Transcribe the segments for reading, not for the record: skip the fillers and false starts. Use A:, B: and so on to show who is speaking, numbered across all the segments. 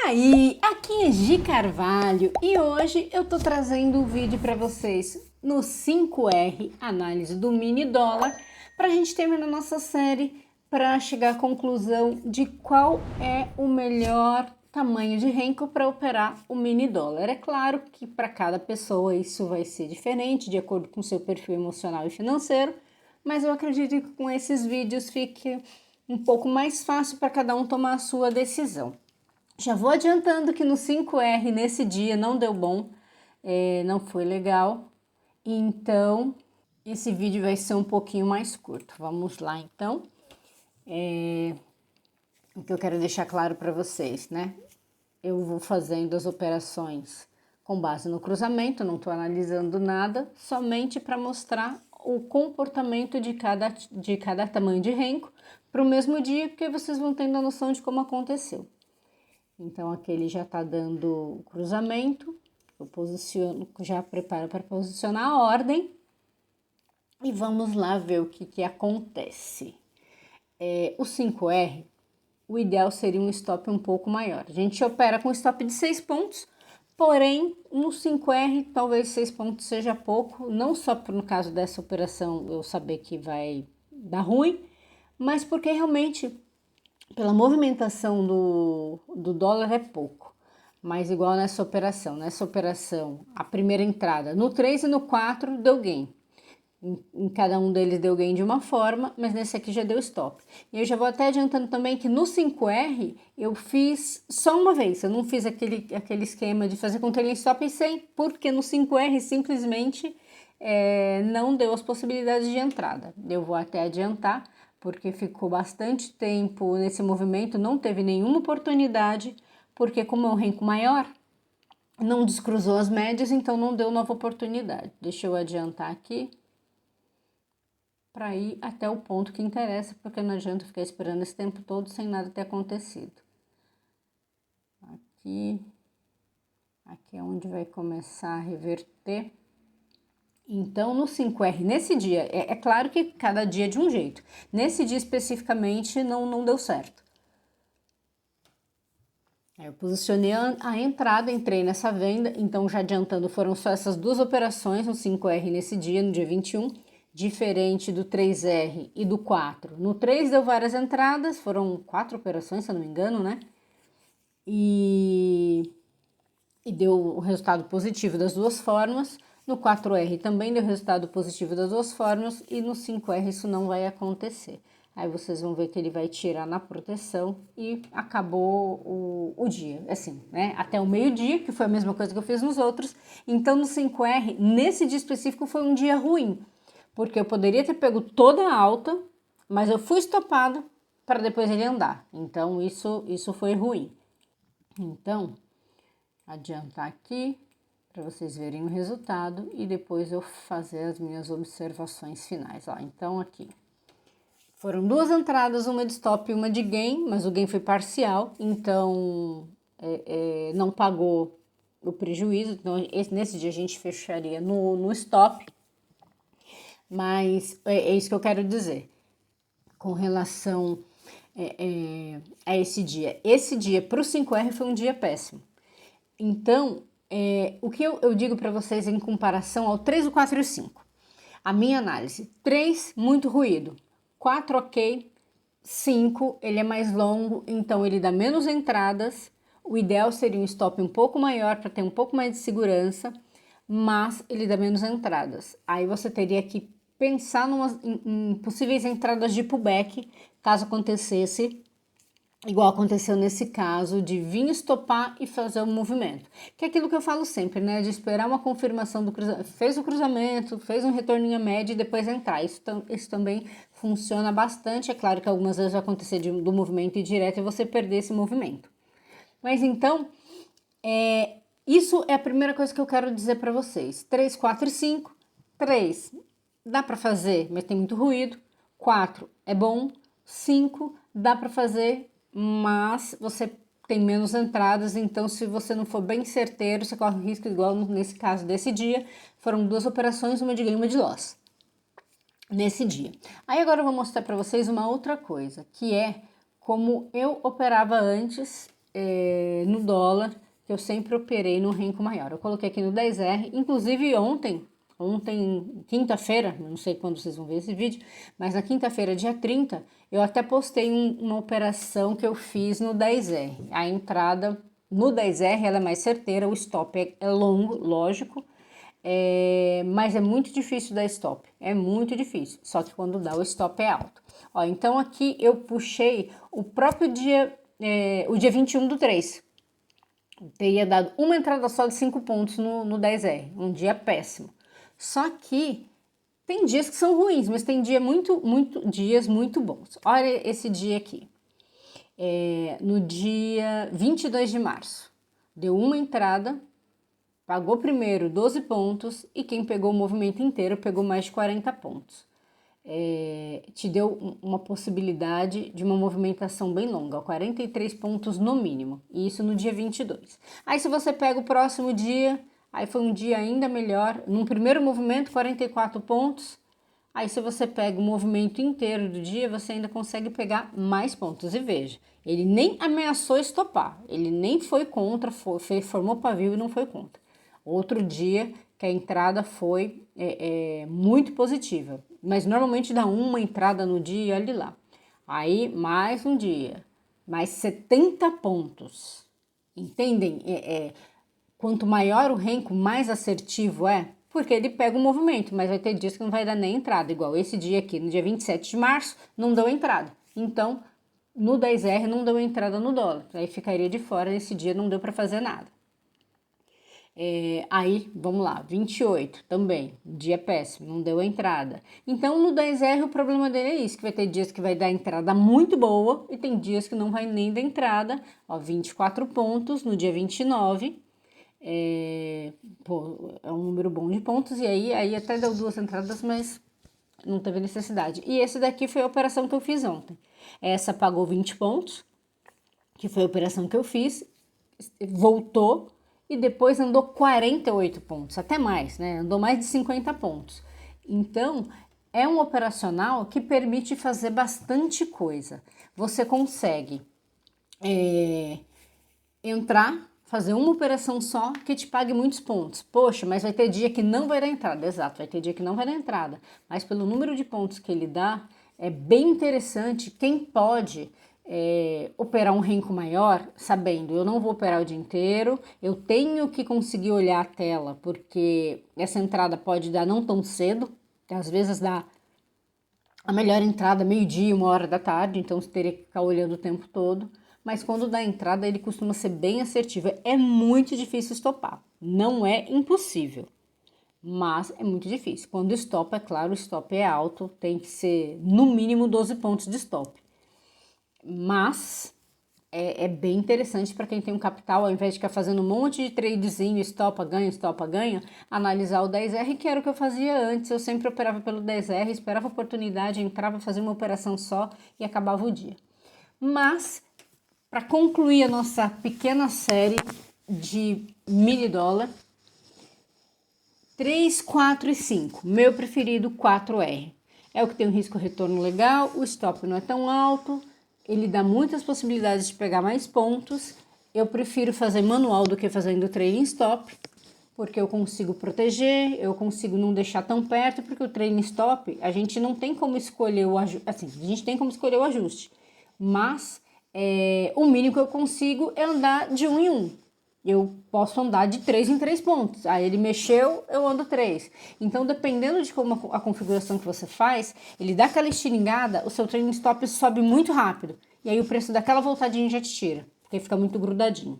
A: aí, aqui é Gi Carvalho e hoje eu tô trazendo um vídeo para vocês no 5R, análise do mini dólar, para a gente terminar nossa série para chegar à conclusão de qual é o melhor tamanho de Renko para operar o mini dólar. É claro que para cada pessoa isso vai ser diferente, de acordo com seu perfil emocional e financeiro, mas eu acredito que com esses vídeos fique um pouco mais fácil para cada um tomar a sua decisão. Já vou adiantando que no 5R nesse dia não deu bom, não foi legal, então esse vídeo vai ser um pouquinho mais curto. Vamos lá então. O que eu quero deixar claro para vocês, né? Eu vou fazendo as operações com base no cruzamento, não estou analisando nada, somente para mostrar o comportamento de cada tamanho de Renko para o mesmo dia, porque vocês vão tendo a noção de como aconteceu. Então, aqui ele já tá dando cruzamento, eu posiciono, já preparo para posicionar a ordem e vamos lá ver o que acontece. O 5R, o ideal seria um stop um pouco maior. A gente opera com stop de 6 pontos, porém, no 5R, talvez 6 pontos seja pouco, não só no caso dessa operação eu saber que vai dar ruim, mas porque realmente pela movimentação do dólar é pouco, mas igual nessa operação, a primeira entrada no 3 e no 4 deu gain, em cada um deles deu gain de uma forma, mas nesse aqui já deu stop. E eu já vou até adiantando também que no 5R eu fiz só uma vez, eu não fiz aquele esquema de fazer com trailing stop e sem, porque no 5R simplesmente não deu as possibilidades de entrada. Eu vou até adiantar, porque ficou bastante tempo nesse movimento, não teve nenhuma oportunidade, porque como é um Renko maior, não descruzou as médias, então não deu nova oportunidade. Deixa eu adiantar aqui, para ir até o ponto que interessa, porque não adianta ficar esperando esse tempo todo sem nada ter acontecido. Aqui é onde vai começar a reverter. Então, no 5R, nesse dia, é claro que cada dia é de um jeito. Nesse dia especificamente não deu certo. Eu posicionei a entrada, entrei nessa venda, então já adiantando, foram só essas duas operações no 5R nesse dia, no dia 21, diferente do 3R e do 4. No 3 deu várias entradas, foram 4 operações, se eu não me engano, né? E deu o resultado positivo das duas formas. No 4R também deu resultado positivo das duas formas e no 5R isso não vai acontecer. Aí vocês vão ver que ele vai tirar na proteção e acabou o dia, assim, né? Até o meio-dia, que foi a mesma coisa que eu fiz nos outros. Então no 5R, nesse dia específico, foi um dia ruim, porque eu poderia ter pego toda a alta, mas eu fui estopado para depois ele andar. Então isso foi ruim. Então, adiantar aqui para vocês verem o resultado e depois eu fazer as minhas observações finais. Ó, então aqui foram duas entradas, uma de stop e uma de gain, mas o gain foi parcial, então não pagou o prejuízo. Então nesse dia a gente fecharia no stop, mas é isso que eu quero dizer com relação a esse dia. Esse dia para o 5R foi um dia péssimo. Então, o que eu digo para vocês em comparação ao 3, o 4 e o 5? A minha análise, 3, muito ruído, 4, ok, 5, ele é mais longo, então ele dá menos entradas, o ideal seria um stop um pouco maior para ter um pouco mais de segurança, mas ele dá menos entradas. Aí você teria que pensar em possíveis entradas de pullback, caso acontecesse igual aconteceu nesse caso, de vir estopar e fazer o movimento. Que é aquilo que eu falo sempre, né? De esperar uma confirmação do cruzamento. Fez o cruzamento, fez um retorno em média e depois entrar. Isso também funciona bastante. É claro que algumas vezes vai acontecer do movimento ir direto e você perder esse movimento. Mas então, isso é a primeira coisa que eu quero dizer para vocês. 3, 4 e 5. 3, dá para fazer, mas tem muito ruído. 4, é bom. 5, dá para fazer, mas você tem menos entradas, então se você não for bem certeiro, você corre risco, igual nesse caso desse dia, foram duas operações, uma de ganho e uma de loss, nesse dia. Aí agora eu vou mostrar para vocês uma outra coisa, que é como eu operava antes, dólar, que eu sempre operei no renco maior. Eu coloquei aqui no 10R, inclusive ontem, quinta-feira, não sei quando vocês vão ver esse vídeo, mas na quinta-feira, dia 30, eu até postei uma operação que eu fiz no 10R. A entrada no 10R ela é mais certeira, o stop é longo, lógico, mas é muito difícil dar stop, é muito difícil, só que quando dá o stop é alto. Ó, então aqui eu puxei o próprio dia, o dia 21/3, teria dado uma entrada só de 5 pontos no 10R, um dia péssimo. Só que tem dias que são ruins, mas tem dias muito bons. Olha esse dia aqui, no dia 22 de março, deu uma entrada, pagou primeiro 12 pontos e quem pegou o movimento inteiro pegou mais de 40 pontos. Te deu uma possibilidade de uma movimentação bem longa, 43 pontos no mínimo, e isso no dia 22. Aí se você pega o próximo dia, aí foi um dia ainda melhor, num primeiro movimento 44 pontos, aí se você pega o movimento inteiro do dia, você ainda consegue pegar mais pontos, e veja, ele nem ameaçou estopar, ele nem foi contra, formou pavio e não foi contra. Outro dia que a entrada foi muito positiva, mas normalmente dá uma entrada no dia, olha lá. Aí mais um dia, mais 70 pontos, entendem? Quanto maior o renco, mais assertivo é, porque ele pega o movimento, mas vai ter dias que não vai dar nem entrada, igual esse dia aqui, no dia 27 de março, não deu entrada. Então, no 10R não deu entrada no dólar, aí ficaria de fora, nesse dia não deu para fazer nada. Aí, vamos lá, 28 também, dia péssimo, não deu entrada. Então, no 10R o problema dele é isso, que vai ter dias que vai dar entrada muito boa e tem dias que não vai nem dar entrada. Ó, 24 pontos no dia 29, é um número bom de pontos, e aí até deu 2 entradas, mas não teve necessidade. E esse daqui foi a operação que eu fiz ontem. Essa pagou 20 pontos, que foi a operação que eu fiz, voltou, e depois andou 48 pontos, até mais, né? Andou mais de 50 pontos. Então, é um operacional que permite fazer bastante coisa. Você consegue entrar, fazer uma operação só que te pague muitos pontos. Poxa, mas vai ter dia que não vai dar entrada. Exato, vai ter dia que não vai dar entrada. Mas pelo número de pontos que ele dá, é bem interessante. Quem pode operar um renco maior, sabendo, eu não vou operar o dia inteiro, eu tenho que conseguir olhar a tela, porque essa entrada pode dar não tão cedo, às vezes dá a melhor entrada meio-dia, 1h da tarde, então você teria que ficar olhando o tempo todo, mas quando dá entrada ele costuma ser bem assertivo. É muito difícil estopar, não é impossível, mas é muito difícil. Quando estopa, é claro, o stop é alto, tem que ser no mínimo 12 pontos de stop. Mas é bem interessante para quem tem um capital, ao invés de ficar fazendo um monte de tradezinho, estopa, ganha, analisar o 10R, que era o que eu fazia antes. Eu sempre operava pelo 10R, esperava a oportunidade, entrava, fazia uma operação só e acabava o dia. Mas, para concluir a nossa pequena série de mini dólar, 3, 4 e 5, meu preferido 4R. É o que tem um risco retorno legal, o stop não é tão alto, ele dá muitas possibilidades de pegar mais pontos. Eu prefiro fazer manual do que fazendo trailing stop, porque eu consigo proteger, eu consigo não deixar tão perto, porque o trailing stop, a gente não tem como escolher o ajuste, assim, a gente tem como escolher o ajuste, mas o mínimo que eu consigo é andar de 1 em 1. Eu posso andar de 3 em 3 pontos. Aí ele mexeu, eu ando 3. Então, dependendo de como a configuração que você faz, ele dá aquela estilingada, o seu trailing stop sobe muito rápido. E aí o preço daquela voltadinha já te tira, porque fica muito grudadinho.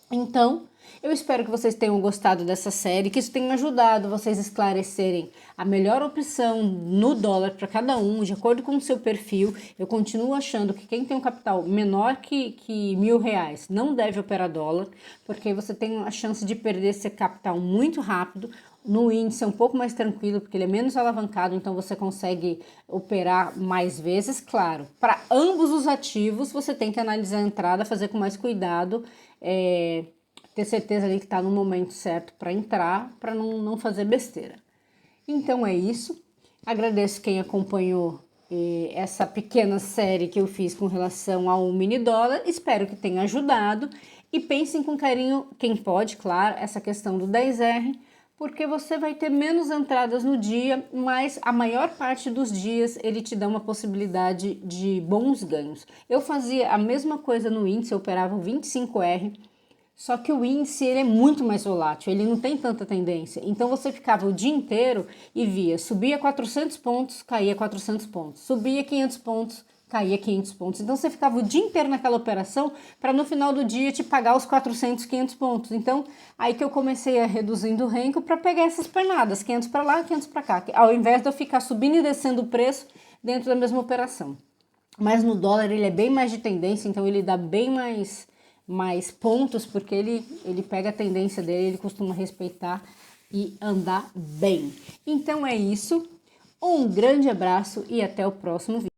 A: Então, eu espero que vocês tenham gostado dessa série, que isso tenha ajudado vocês a esclarecerem a melhor opção no dólar para cada um, de acordo com o seu perfil. Eu continuo achando que quem tem um capital menor que R$1.000 não deve operar dólar, porque você tem a chance de perder esse capital muito rápido. No índice é um pouco mais tranquilo, porque ele é menos alavancado, então você consegue operar mais vezes. Claro, para ambos os ativos, você tem que analisar a entrada, fazer com mais cuidado, ter certeza ali que está no momento certo para entrar, para não fazer besteira. Então é isso. Agradeço quem acompanhou essa pequena série que eu fiz com relação ao mini dólar. Espero que tenha ajudado. E pensem com carinho, quem pode, claro, essa questão do 10R, porque você vai ter menos entradas no dia, mas a maior parte dos dias ele te dá uma possibilidade de bons ganhos. Eu fazia a mesma coisa no índice, eu operava o 25R, só que o índice ele é muito mais volátil, ele não tem tanta tendência. Então você ficava o dia inteiro e via, subia 400 pontos, caía 400 pontos, subia 500 pontos, caía 500 pontos. Então você ficava o dia inteiro naquela operação para no final do dia te pagar os 400, 500 pontos. Então aí que eu comecei a reduzindo o renko para pegar essas pernadas, 500 para lá, 500 para cá, ao invés de eu ficar subindo e descendo o preço dentro da mesma operação. Mas no dólar ele é bem mais de tendência, então ele dá bem mais pontos, porque ele pega a tendência dele, ele costuma respeitar e andar bem. Então é isso, um grande abraço e até o próximo vídeo.